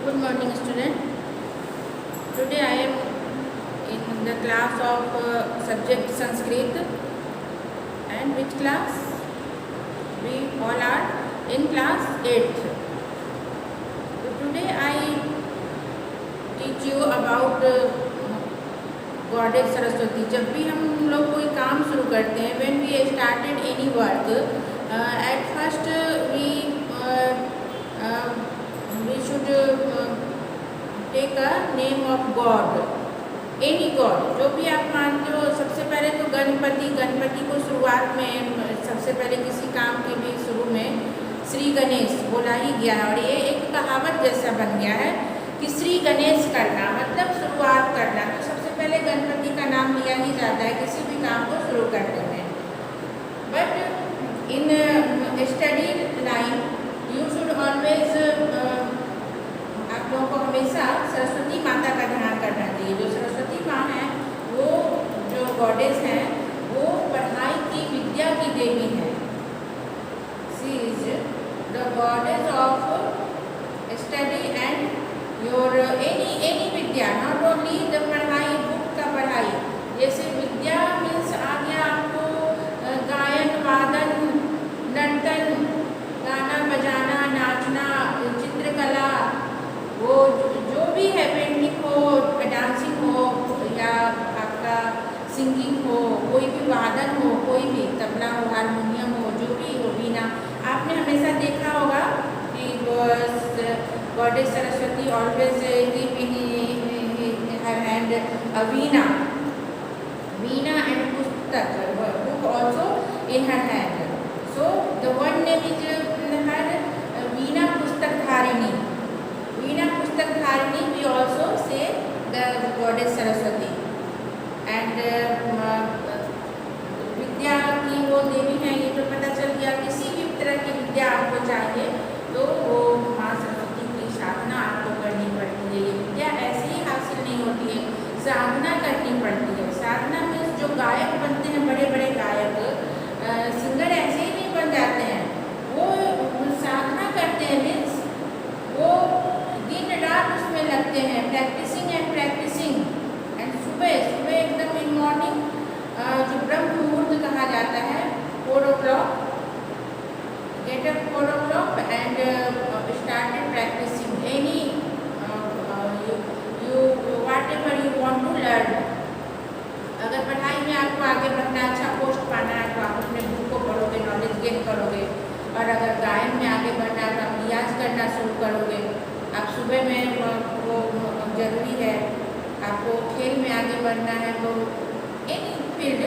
Good morning, student. Today I am in the class of subject Sanskrit. And which class? We all are in class 8th. So today I teach you about Goddess Saraswati. जब भी हम लोग कोई काम शुरू करते हैं, when we started any work, at first we should take a name of God, any God, जो भी आप मानते हो। सबसे पहले तो गणपति को शुरुआत में, सबसे पहले किसी काम के भी शुरू में श्री गणेश बोला ही गया है। और ये एक कहावत जैसा बन गया है कि श्री गणेश करना मतलब शुरुआत करना। तो सबसे पहले गणपति का नाम लिया ही जाता है किसी भी काम को शुरू करने में। But in study line you should always, आप लोगों को हमेशा सरस्वती माता का ध्यान करना चाहिए। जो सरस्वती माँ है, वो जो गॉडेस हैं, वो पढ़ाई की, विद्या की देवी है। She is the goddess of study and your any Vidya, not only the पढ़ाई, बुक का पढ़ाई। जैसे विद्या मीन्स आ गया आपको गायन, वादन, नर्तन, गाना बजाना, नाचना, चित्रकला, वो जो भी है, पेंटिंग हो, डांसिंग हो, या आपका सिंगिंग हो, कोई भी वादन हो, कोई भी तबला हो, हारमोनियम हो, जो भी हो, वीणा। आपने हमेशा देखा होगा कि goddess Saraswati always give in her hand a veena and pustak, book also in her hand. So the one name is her veena pustakdharini. Veena pustakdharini we also say the goddess Saraswati, and विद्या की वो देवी है। ये तो पता चल गया। किसी भी तरह की विद्या आपको चाहिए तो वो माँ सरस्वती की साधना आपको करनी पड़ती है। ये विद्या ऐसे ही हासिल नहीं होती है, साधना करनी पड़ती है। साधना में जो गायक बनते हैं, बड़े बड़े गायक, सिंगर ऐसे ही नहीं बन जाते हैं, वो साधना करते हैं। मीन्स वो दिन रात उसमें लगते हैं, प्रैक्टिसिंग एंड सुबह एकदम इन मॉर्निंग, जो ब्रह्म मुहूर्त कहा जाता है, 4 o'clock, get up 4 o'clock and started practicing any you whatever you want to learn। अगर पढ़ाई में आपको आगे बढ़ना, अच्छा पोस्ट पाना है, तो आप अपने बुक को पढ़ोगे, नॉलेज गेन करोगे। और अगर गायन में आगे बढ़ना है तो आप रियाज करना शुरू करोगे। आप सुबह में वो जरूरी है। आपको खेल में आगे बढ़ना है, वो एनी फील्ड,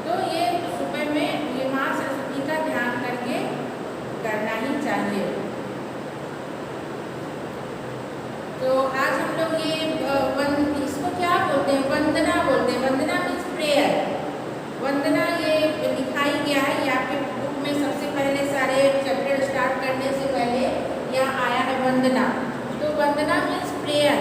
तो ये सुबह में ये माँ सरस्वती का ध्यान करके करना ही चाहिए। तो आज हम लोग ये इसको क्या बोलते हैं, वंदना बोलते हैं। वंदना मीन्स प्रेयर। वंदना ये लिखाई गया है, ये आपके बुक में सबसे पहले सारे चैप्टर स्टार्ट करने से पहले यहाँ आया है वंदना। तो वंदना मीन्स प्रेयर,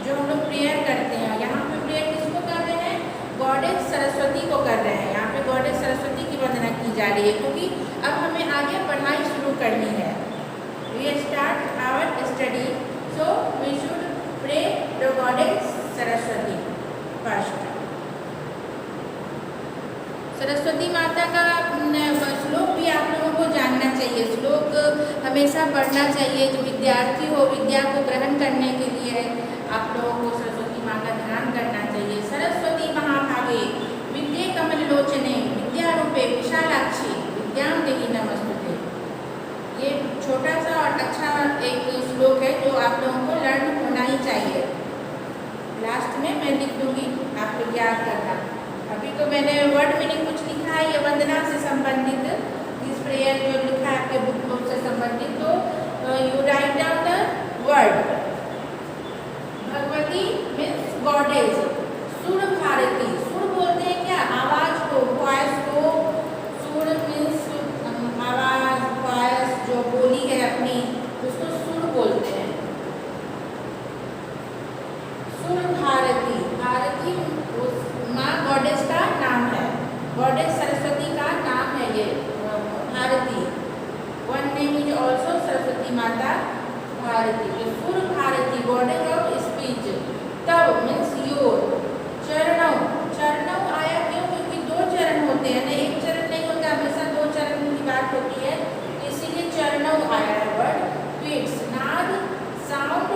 जो हम लोग प्रेयर करते हैं। यहाँ पे प्रेयर किसको कर रहे हैं? गॉडेस सरस्वती को कर रहे हैं। यहाँ पे गॉडेस सरस्वती की वंदना की जा रही है, क्योंकि अब हमें आगे पढ़ाई शुरू करनी है। We start our study, so we should pray the goddess Saraswati first. Saraswati माता का श्लोक भी आप लोगों को जानना चाहिए। श्लोक हमेशा पढ़ना चाहिए। जो विद्यार्थी हो, विद्या को ग्रहण करने के लिए आप लोगों को सरस्वती माँ का ध्यान करना चाहिए। सरस्वती महाभागे विद्ये कमललोचने विद्यारूपे विशालाक्षी विद्यां देहि नमस्तुते। ये छोटा सा और अच्छा एक श्लोक है जो आप लोगों को लर्न होना ही चाहिए। लास्ट में मैं लिख दूँगी, आप लोग याद करना। अभी तो मैंने वर्ड मीनिंग कुछ लिखा है, ये वंदना से संबंधित, दिस प्रेयर जो लिखा है आपके बुक से संबंधित। तो you write down the word. Bhagwati means goddess. सुर भारती, सुर बोलते हैं क्या? आवाज को, वॉइस को। सुर मीन्स आवाज, वॉइस, जो बोली है अपनी, उसको सुर बोलते हैं। सुर भारती, भारती माँ गॉडेस का नाम है, गॉडेस सरस्वती का नाम है ये Bharati. One name is also Saraswati माता भारती, तो Sur Bharati goddess of speech. तब मीन्स योर, चरणों, चरणों आया क्यों? क्योंकि दो चरण होते हैं ना, एक चरण नहीं होता, हमेशा दो चरण की बात होती है, इसीलिए चरणों आया है वर्ड। बीट्स, नाद, साउंड,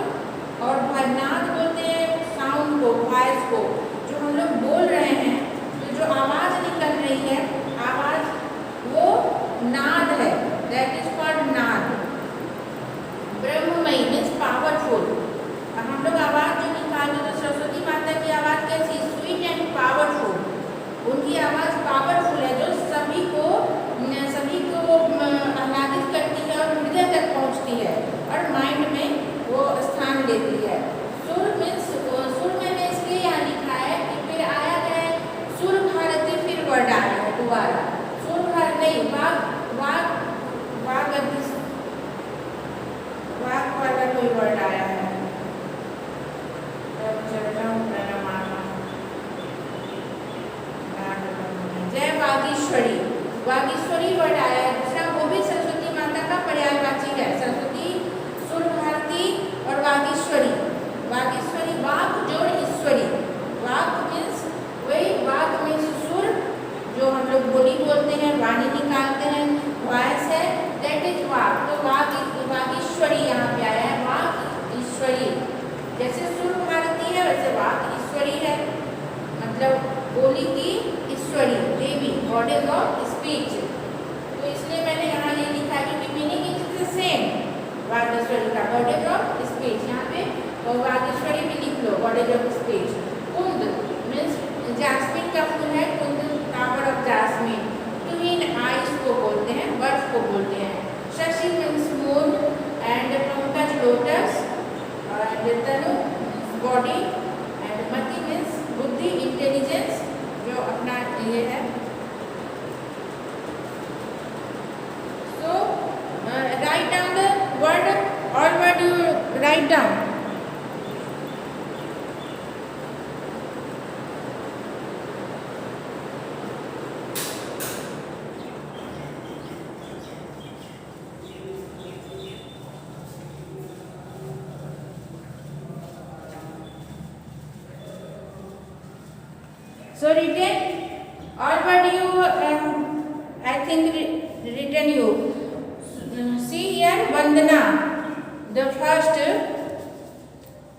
और नाद बोलते हैं साउंड को, वॉइस को, जो हम लोग बोल रहे हैं, तो जो आवाज निकल रही है, आवाज वो नाद है, दैट इज कॉल्ड नाद। ब्रह्ममयी मीन्स पावरफुल। हम लोग आवाज जो निकालते, तो सरस्वती माता की आवाज कैसी? Sweet and powerful. उनकी आवाज पावरफुल है, जो सभी को आह्लादित करती है और हृदय तक पहुंचती है और माइंड में वो स्थान लेती है। सुर मीन्स, सुर मैंने इसलिए यहाँ लिखा है कि फिर आया है सुर भारती, फिर वर्ड आया है दोबारा। सुर भारत नहीं, वाग वाला कोई वर्ड आया है। जय वागीश्वरी, वागीश्वरी वर्ड आया है दूसरा, वो भी सरस्वती माता का पर्यायवाची है। सरस्वती, सुर भारती और वागीश्वरी। वागीश्वरी वाग जोड़ ईश्वरी। वाग मीन्स वही, वाग मीन्स सुर, जो हम लोग बोली बोलते हैं, वाणी निकालते हैं, वॉइस है, दैट इज वाग। तो वागीश्वरी यहाँ पे आया है, वाग ईश्वरी। जैसे सुर भारती है वैसे वाग ईश्वरी है, मतलब बोली की ईश्वरी, देवी, गॉडेस ऑफ स्पीच। तो इसलिए मैंने यहाँ ये लिखा है कि meaning is the same, Vagishwari का गॉडेस ऑफ स्पीच। यहाँ पे और वागीश्वरी भी लिख लो, गॉडेस ऑफ स्पीच। कुंद मीन्स जैस्मिन का फूल है, कुंद फ्लावर ऑफ जैस्मिन। ट्विन आइज को बोलते हैं, बर्फ को बोलते हैं। शशि मीन्स मून, एंड पंकज लोटस, एंड तनु बॉडी, एंड मति मीन्स बुद्धि, इंटेलिजेंस, जो अपना ये है। So write down the word, all word you write down. So written, all word you I think written you. See here, Vandana, the first,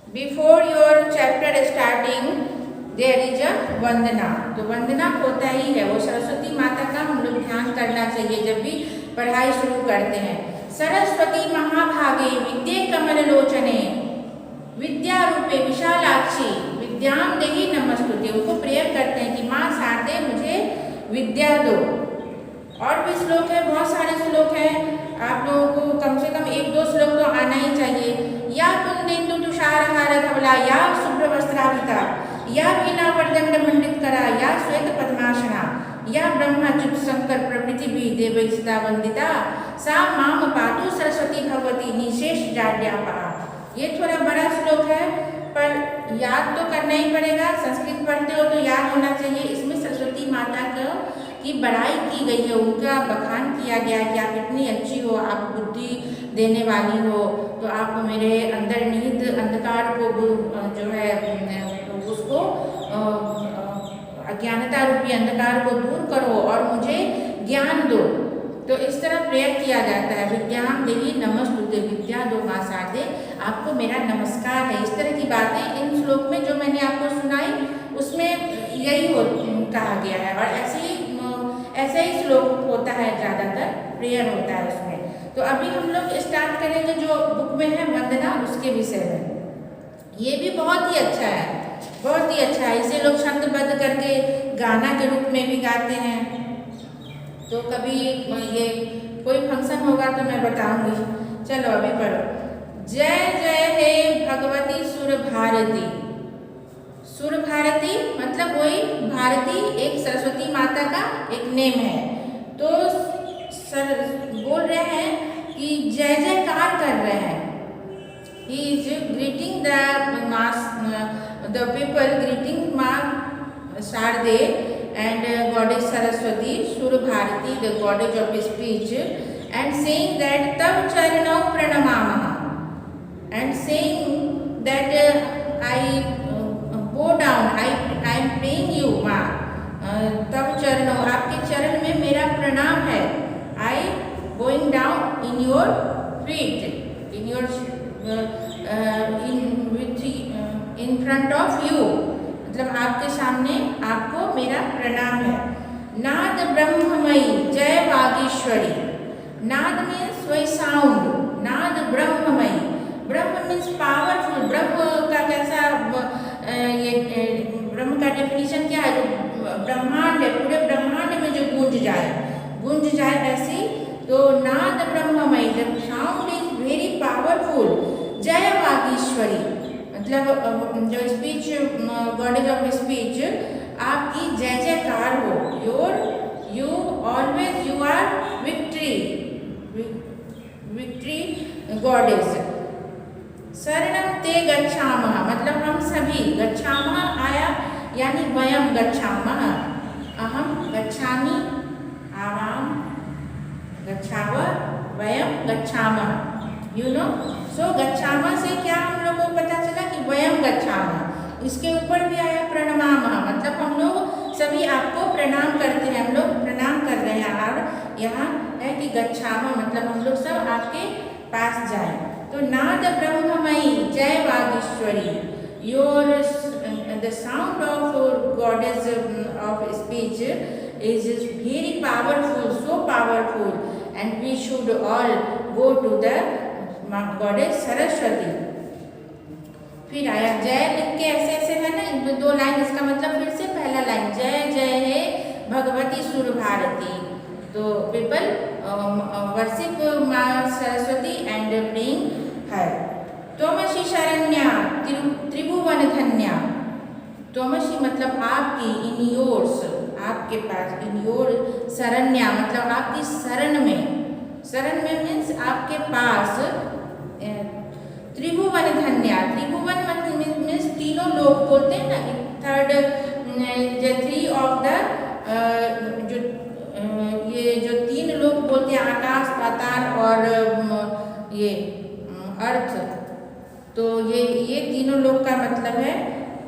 before your chapter starting there is a वंदना। तो वंदना होता ही है, वो सरस्वती माता का हम लोग ध्यान करना चाहिए जब भी पढ़ाई शुरू करते हैं। सरस्वती महाभागे विद्ये कमल लोचने विद्या रूपे विशालाक्षी विद्याम देहि नमस्तुते। उनको प्रेयर करते हैं कि माँ शारदे मुझे विद्या दो। और भी श्लोक है, बहुत सारे श्लोक हैं, आप लोगों को कम से कम एक दो श्लोक तो आना ही चाहिए। या कुंदेन्दु तुषारहार धवला, या शुभ्र वस्त्राभिता, या वीणावर्दंड मंडित करा, या श्वेत पद्मासना, या ब्रह्माच्युत शंकर प्रभृति भी देवै सदा वंदिता, सा माम पातु सरस्वती भगवती निशेष जाड्यापा। ये थोड़ा बड़ा श्लोक है, पर याद तो करना ही पड़ेगा। संस्कृत पढ़ते हो तो याद होना चाहिए। इसमें सरस्वती माता की बड़ाई की गई है, उनका बखान किया गया है कि आप इतनी अच्छी हो, आप बुद्धि देने वाली हो, तो आप मेरे अंदर निहित अंधकार को जो है उसको अज्ञानता रूपी अंधकार को दूर करो और मुझे ज्ञान दो। तो इस तरह प्रेयर किया जाता है, विद्याम देवी नमस्तुते, विद्या दो माँ शारदे, आपको मेरा नमस्कार है। इस तरह की बातें इन श्लोक में जो मैंने आपको सुनाई उसमें यही कहा गया है, और ऐसे ही श्लोक होता है, ज़्यादातर प्रेयर होता है उसमें। तो अभी हम लोग स्टार्ट करेंगे जो बुक में है वंदना, उसके विषय में। ये भी बहुत ही अच्छा है, बहुत ही अच्छा है। इसे लोग छंदबद्ध करके गाना के रूप में भी गाते हैं। तो कभी ये कोई फंक्शन होगा तो मैं बताऊंगी। चलो अभी पढ़ो। जय जय हे भगवती सुर भारती। सुर भारती मतलब वही भारती, एक सरस्वती माता का एक नेम है। तो सर बोल रहे हैं कि जय जयकार कर रहे हैं। He is greeting the people, greeting माँ शारदे and goddess Saraswati, Sur Bharati, the goddess of speech, and saying that Tav Charanam Pranamamaha, and saying that I bow down, I am praying you माँ, तब चरणों, आपके चरण में मेरा प्रणाम है. I going down in your feet, in your in front of you, मतलब आपके सामने आपको मेरा प्रणाम है. नाद ब्रह्ममयी जय वागीश्वरी. नाद मीन्स वही साउंड. नाद ब्रह्ममयी, ब्रह्म मीन्स पावरफुल. ब्रह्म का कैसा, ये ब्रह्म का डेफिनेशन क्या है? जो ब्रह्मांड है, पूरे ब्रह्मांड में जो गूंज जाए ऐसी. तो नाद ब्रह्ममयी, the sound is very powerful. जय वागीश्वरी मतलब जो स्पीच, गॉडेज ऑफ स्पीच, आपकी जय जयकार हो. You always you are victory goddess. शरणं ते गच्छामः मतलब हम सभी. गच्छामः आया यानी वयम गच्छामः. अहम गच्छामि, आवाम गच्छाव, वयम गच्छामः. यू नो, सो गच्छामः से क्या हम लोगों को पता चला कि वयम गच्छामः. इसके ऊपर भी आया प्रणमामः मतलब हम लोग सभी आपको प्रणाम करते हैं, हम लोग प्रणाम कर रहे हैं. और यहाँ है कि गच्छामः मतलब हम लोग सब आपके पास जाएं. तो नाद ब्रह्ममयी जय Vagishwari. Your the sound of goddess of speech is very powerful, so powerful, and we should all go to the goddess Saraswati. फिर आया जय लिख के ऐसे ऐसे है ना, दो लाइन. इसका मतलब फिर से पहला लाइन जय जय है भगवती सुर भारती. तो पीपल वर्शिप माँ सरस्वती एंड प्रेइंग हर. त्वमसि शरण्या त्रिभुवन धन्या. त्वमसि मतलब आपकी, इन योर्स आपके पास, इन योर शरण्या मतलब आपकी शरण में. शरण में मीन्स आपके पास. त्रिभुवन धन्या, त्रिभुवन मतलब मीन्स तीनों लोग बोलते हैं ना. थर्ड थ्री ऑफ द जो ये जो तीन लोग बोलते हैं, आकाश पाताल और ये अर्थ. तो ये तीनों लोग का मतलब है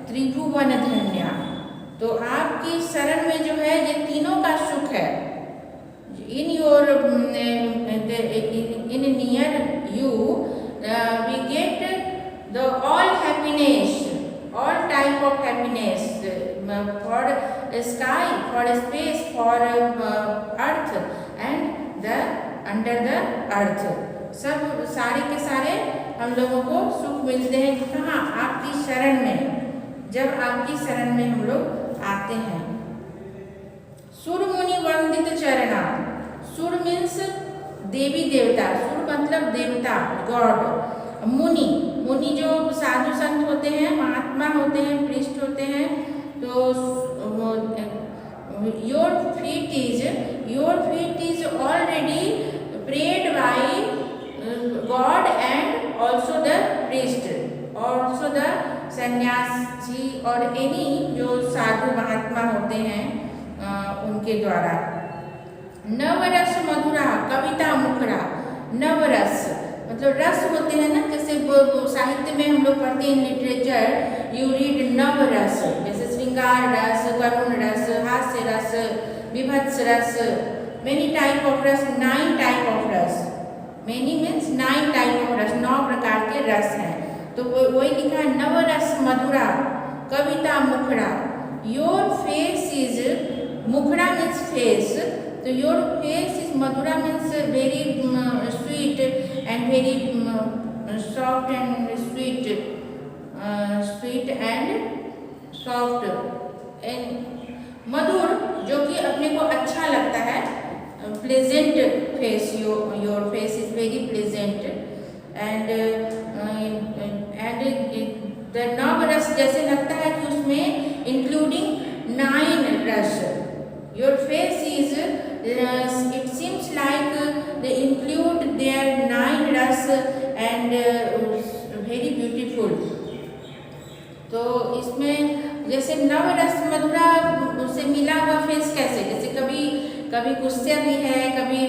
त्रिभुवन धन्या. तो आपकी शरण में जो है ये तीनों का सुख है. In your in near you we get the all happiness, all type of happiness for sky, for space, for earth and the under the earth. सब सारे के सारे हम लोगों को सुख मिलते हैं. कहाँ? आपकी शरण में. जब आपकी शरण में हम लोग आते हैं. सुर मुनि वंदित चरणा. सुर मीन्स देवी देवता. सुर मतलब देवता, गॉड. मुनि, मुनि जो साधु संत होते हैं, महात्मा होते हैं, प्रीस्ट होते हैं. तो your feet is already prayed by God and also the priest, also the sannyasi और एनी जो साधु महात्मा होते हैं उनके द्वारा. नवरस मधुरा कविता मुखरा. नवरस मतलब रस होते हैं ना, जैसे साहित्य में हम लोग पढ़ते हैं, लिटरेचर यू रीड नवरस, जैसे श्रृंगार रस, करुण रस, हास्य रस, विभत्स रस. मेनी टाइप ऑफ रस, 9 टाइप ऑफ रस. मेनी मीन्स 9 टाइप ऑफ रस, 9 प्रकार के रस हैं. तो वही लिखा है नवरस मधुरा कविता मुखरा. योर फेस इज, मुखरा मीन्स फेस. तो योर फेस इज मधुरा means very sweet and very soft and sweet, sweet and soft and मधुर, जो कि अपने को अच्छा लगता है. Pleasant face, your face is very pleasant and the नव रस जैसे लगता है कि उसमें including 9 ras. Your face is, it seems like they include their 9 ras and very beautiful. तो इसमें जैसे नव रस मधुरा उससे मिला हुआ फेस कैसे, जैसे कभी गुस्से भी है, कभी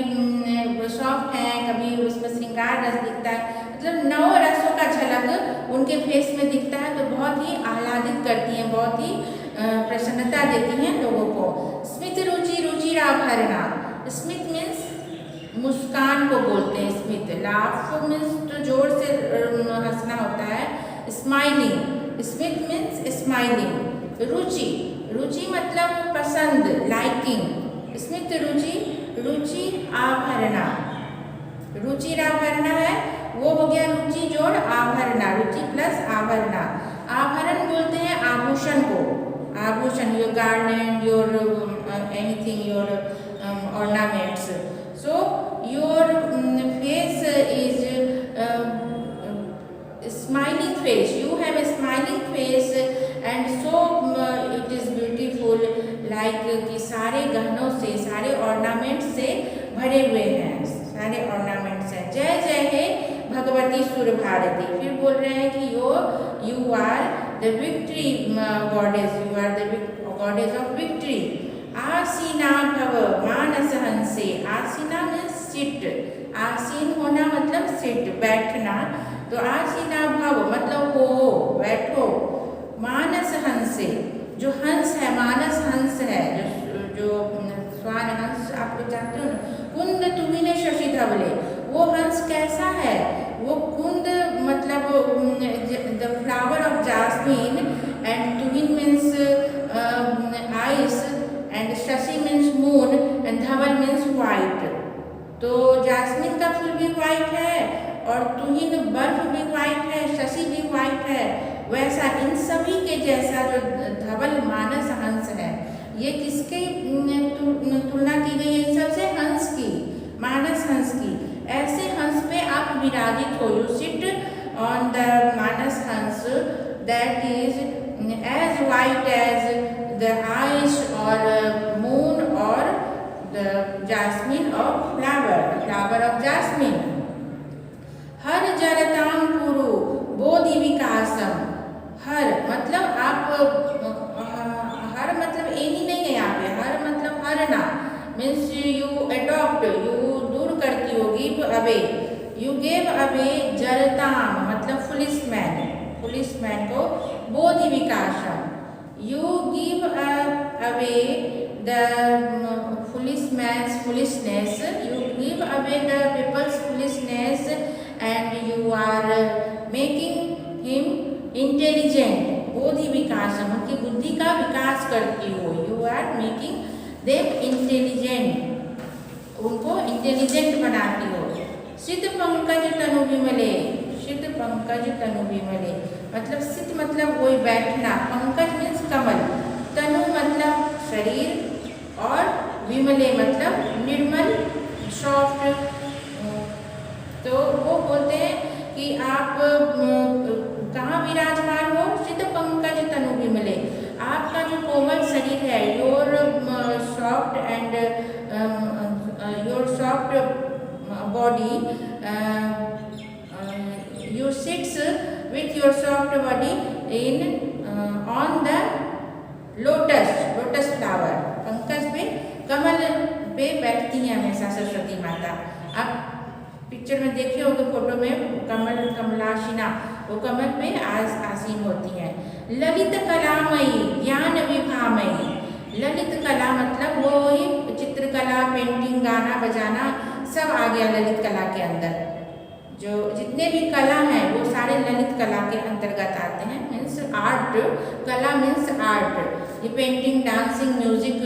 सॉफ्ट है, कभी उसमें श्रृंगार रस दिखता है. मतलब 9 रसों का झलक अलग उनके फेस में दिखता है तो बहुत ही आह्लादित करती हैं, बहुत ही प्रसन्नता देती हैं लोगों को। स्मित रुचि रुचिराभरणा, स्मित मीन्स मुस्कान को बोलते हैं स्मित। लाफ मीन्स तो जोर से हंसना होता है, स्माइलिंग। स्मित मीन्स स्माइलिंग। रुचि, रुचि मतलब पसंद, लाइकिंग। स्मित रुचि रुचि आभरणा, रुचिराभरणा है वो हो गया रुचि जोड़ आभरणा, रुचि प्लस आभरणा। आभरण बोलते हैं आभूषण को, आभूषण, your garment, your anything, your ornaments. So your face is smiling face. You have a smiling face and so it is beautiful. Like कि सारे गहनों से, सारे ornaments से भरे हुए हैं, सारे ornaments हैं। जय जय हे भगवती सुर भारती। फिर बोल रहे हैं कि you are the victory goddess. You are the goddess of victory. आसीना भव मानस हंसे। आसीना मीन्स सिट, आसीन होना मतलब सिट, बैठना। तो आसीना भव मतलब हो, बैठो। मानस हंसे, जो हंस है, मानस हंस है, जो स्वान हंस आप लोग जानते हो ना। कुंद तुहिने शशि धवले, वो हंस कैसा है? वो कुंद मतलब the flower of jasmine and तुहिन मीन्स आइस एंड शशि मीन्स मून एंड धवल मीन्स वाइट। तो जास्मिन का फूल भी वाइट है और तुहिन बर्फ भी वाइट है, शशि भी वाइट है। वैसा इन सभी के जैसा जो धवल मानस हंस है, ये किसके तुलना की गई है? इन सबसे हंस की, मानस हंस की। ऐसे हंस पे आप विराजित हो। You sit on the manas hans that is as white as the ice or moon or the jasmine of flower, flower of jasmine. हर जरताम पुरु बोधि विकासम। हर मतलब आप, हर मतलब एनी नहीं है यहाँ पे, हर मतलब हरना मीन्स यू अडॉप्ट, यू दूर करती हो, give away. You gave away जरताम मतलब फुलिश मैन, फुलिश मैन को बोधि विकासम। You give away the foolish man's foolishness. You give away the people's foolishness, and you are making him intelligent. बोधि विकासम, उनकी बुद्धि का विकास करती हो। You are making them intelligent, उनको intelligent बनाती हो। सिद्ध पंकज तनु विमले, सिद्ध पंकज तनु विमले मतलब सिद्ध मतलब वही बैठना, पंकज मीन्स कमल, तनु मतलब शरीर और विमले मतलब निर्मल, सॉफ्ट। तो वो बोलते हैं कि आप कहाँ विराजमान हो? सिद्ध पंकज तनु विमले, आपका जो कोमल शरीर है, your soft and your soft body, you sits with your soft body in on the lotus flower। Pankaj पे, कमल पे बैठती हैं हमेशा सरस्वती माता। आप पिक्चर में देखे होंगे फोटो में, कमल, कमलाशिना, वो कमल पे आसीन होती हैं। ललित कलामयी ज्ञान विभामयी। ललित कला मतलब वो ही चित्रकला, पेंटिंग, गाना बजाना सब आ गया ललित कला के अंदर। जो जितने भी कला हैं वो सारे ललित कला के अंतर्गत आते हैं। मीन्स आर्ट, कला मीन्स आर्ट। ये painting, dancing, music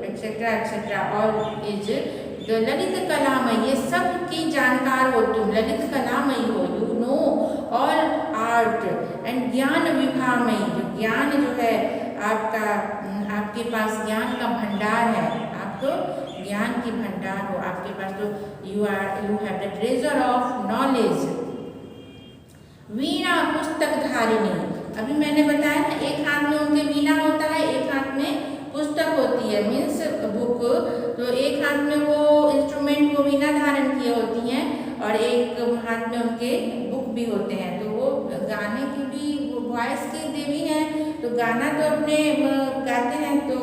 etcetera etcetera all is the ललित कलामयी। ये सब की जानकार हो तुम, ललित कलामयी हो। You know all art and ज्ञान विभामयी। जो ज्ञान जो है आपका, आपके पास ज्ञान का भंडार है, आपको ज्ञान की भंडार हो आपके पास। तो you have the treasure of knowledge. वीणा पुस्तक धारिणी, अभी मैंने बताया ना, एक हाथ में उनके वीणा होता है, एक हाथ में पुस्तक होती है मीन्स बुक। तो एक हाथ में वो इंस्ट्रूमेंट को वीणा धारण किए होती हैं और एक हाथ में उनके बुक भी होते हैं। तो वो गाने की भी, वो वॉइस की देवी हैं। तो गाना तो अपने गाते हैं, तो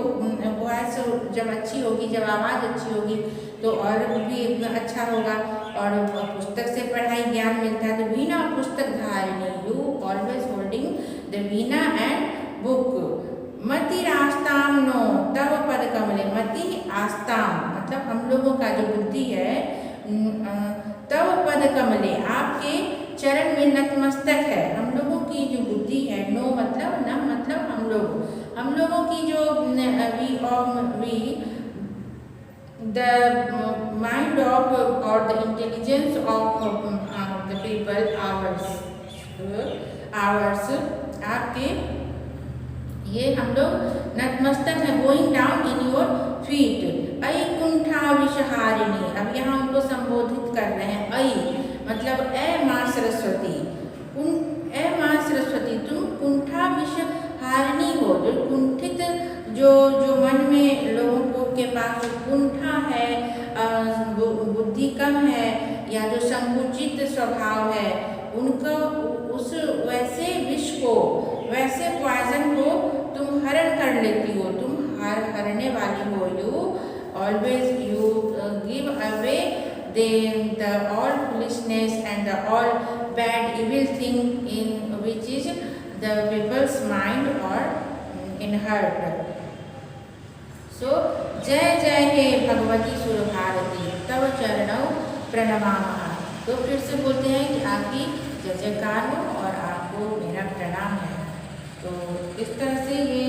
वॉइस जब अच्छी होगी, जब आवाज़ अच्छी होगी तो और भी अच्छा होगा। और पुस्तक से पढ़ाई ज्ञान मिलता है। तो वीणा पुस्तक धारिणी, you always holding the veena and book. मति आस्ताम नो तव पद कमले, मति आस्ताम मतलब हम लोगों का जो बुद्धि है, तव पद कमले आपके चरण में नतमस्तक है। हम लोगों की जो बुद्धि है, नो मतलब न मतलब हम लोगों की जो the mind of or the intelligence of the people, ours आपके ये हम लोग नतमस्तक है, going down in your feet. अई कुंठा विषहारिणी, अब यहाँ उनको संबोधित कर रहे हैं। अई मतलब ए माँ सरस्वती, ए माँ सरस्वती तुम कुंठा विषहारिणी हो। जो कुंठित जो मन में लोगों को के पास जो कुंठा है, बुद्धि कम है या जो संकुचित स्वभाव है, उनको उस वैसे विष को, वैसे पॉइजन को तुम हरण कर लेती हो, तुम हरने वाली हो। You always you give away the all foolishness and the all bad evil thing in which is the people's mind or in heart. So जय जय हे भगवती सुरभारती तव चरणों प्रणमामः। तो फिर से बोलते हैं कि आपकी जय जयकार हो और आपको मेरा प्रणाम है। तो इस तरह से ये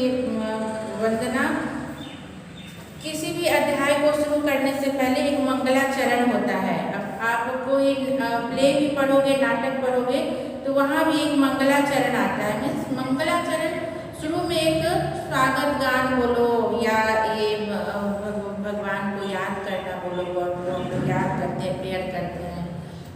वंदना, किसी भी अध्याय को शुरू करने से पहले एक मंगलाचरण होता है। अब आप कोई प्ले भी पढ़ोगे, नाटक पढ़ोगे तो वहाँ भी एक मंगलाचरण आता है। मीन्स मंगलाचरण शुरू में एक स्वागत गान बोलो या ये भगवान को याद करना बोलो, भगवान को याद करते हैं, प्रेयर करते हैं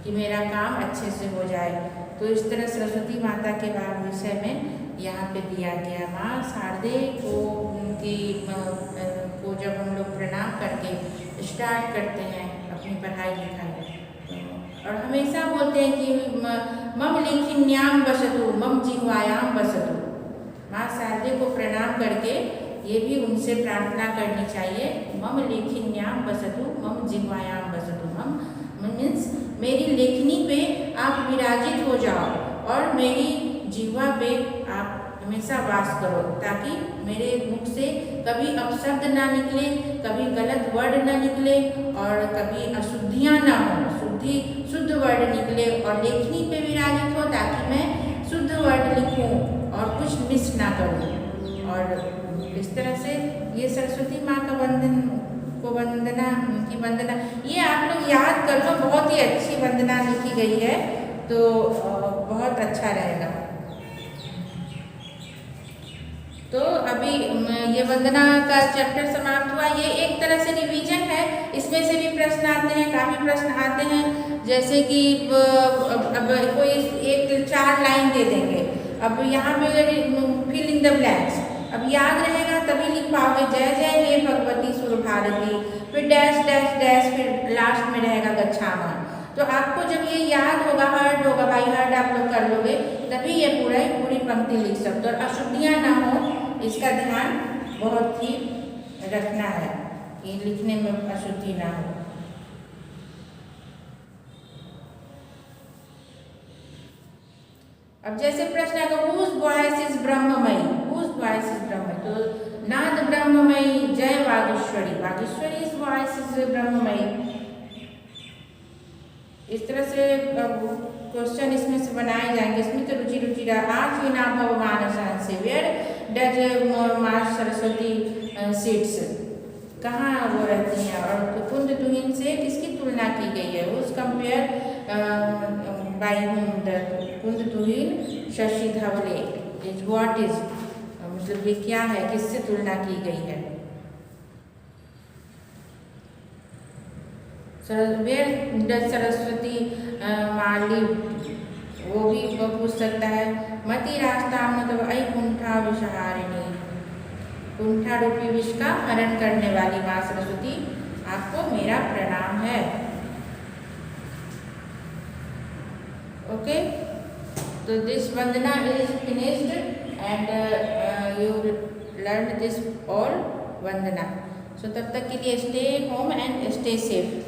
कि मेरा काम अच्छे से हो जाए। तो इस तरह सरस्वती माता के विषय में यहाँ पे दिया गया। माँ शारदे को उनकी को जब हम लोग प्रणाम करके स्टार्ट करते हैं अपनी पढ़ाई लिखाई, और हमेशा बोलते हैं कि मम लेखिन्याम बसतु मम जिह्वायाम बसतु। माँ शारदे को प्रणाम करके ये भी उनसे प्रार्थना करनी चाहिए, मम लेखिन्याम बसतु मम जिह्वायाम बसतु। मम मीन्स मेरी लेखनी पे आप विराजित हो जाओ और मेरी जिह्वा पे आप हमेशा वास करो, ताकि मेरे मुख से कभी अपशब्द ना निकले, कभी गलत वर्ड ना निकले और कभी अशुद्धियाँ ना हो, शुद्ध वर्ड निकले और लेखनी पे विराजित हो, ताकि मैं शुद्ध वर्ड लिखूं और कुछ मिस ना करूं। और इस तरह से ये सरस्वती माँ का वंदना ये आप लोग याद कर लो, बहुत ही अच्छी वंदना लिखी गई है, तो बहुत अच्छा रहेगा। तो अभी ये वंदना का चैप्टर समाप्त हुआ। ये एक तरह से रिवीजन है, इसमें से भी प्रश्न आते हैं, काफ़ी प्रश्न आते हैं। जैसे कि अब कोई एक 4 लाइन दे देंगे, अब यहाँ पे फिल इन द ब्लैंक्स, अब याद रहेगा तभी लिख पाओगे जय जय हे भगवती सुरभारती, फिर डैश डैश डैश, फिर लास्ट में रहेगा गच्छामः। तो आपको जब ये याद होगा, हार्ड होगा, बाई हार्ड आप लोग कर लोगे, तभी ये पूरी पंक्ति लिख सकते हो। और अशुद्धियाँ ना हो, इसका ध्यान बहुत ही रखना है कि लिखने में अशुद्धि ना हो। अब जैसे प्रश्न आएगा whose voice is ब्रह्ममयी, whose voice is ब्रह्ममयी, तो नाद ब्रह्ममयी जय वागीश्वरी, वागीश्वरी इस voice is ब्रह्ममयी। इस तरह से क्वेश्चन इसमें से बनाए जाएंगे। इसमें तो रुचि रहा आज ही ना भगवान से वेयर डज माँ सरस्वती सीट्स, कहाँ वो रहती हैं, और कुंद तुहिन से किसकी तुलना की गई है, उस कंपेयर बाई कुंद तुहिन शशि धवले इज व्हाट इज, मतलब ये क्या है, किससे तुलना की गई है। वेयर डज सरस्वती माली, वो भी पूछ सकता है। मति रास्ता मतलब आई कुंठा विषहारिणी, कुंठा रूपी विष का हरण करने वाली माँ सरस्वती, आपको मेरा प्रणाम है। ओके, तो this vandana is finished and you learn this all vandana. So तब तक के लिए stay home and stay safe.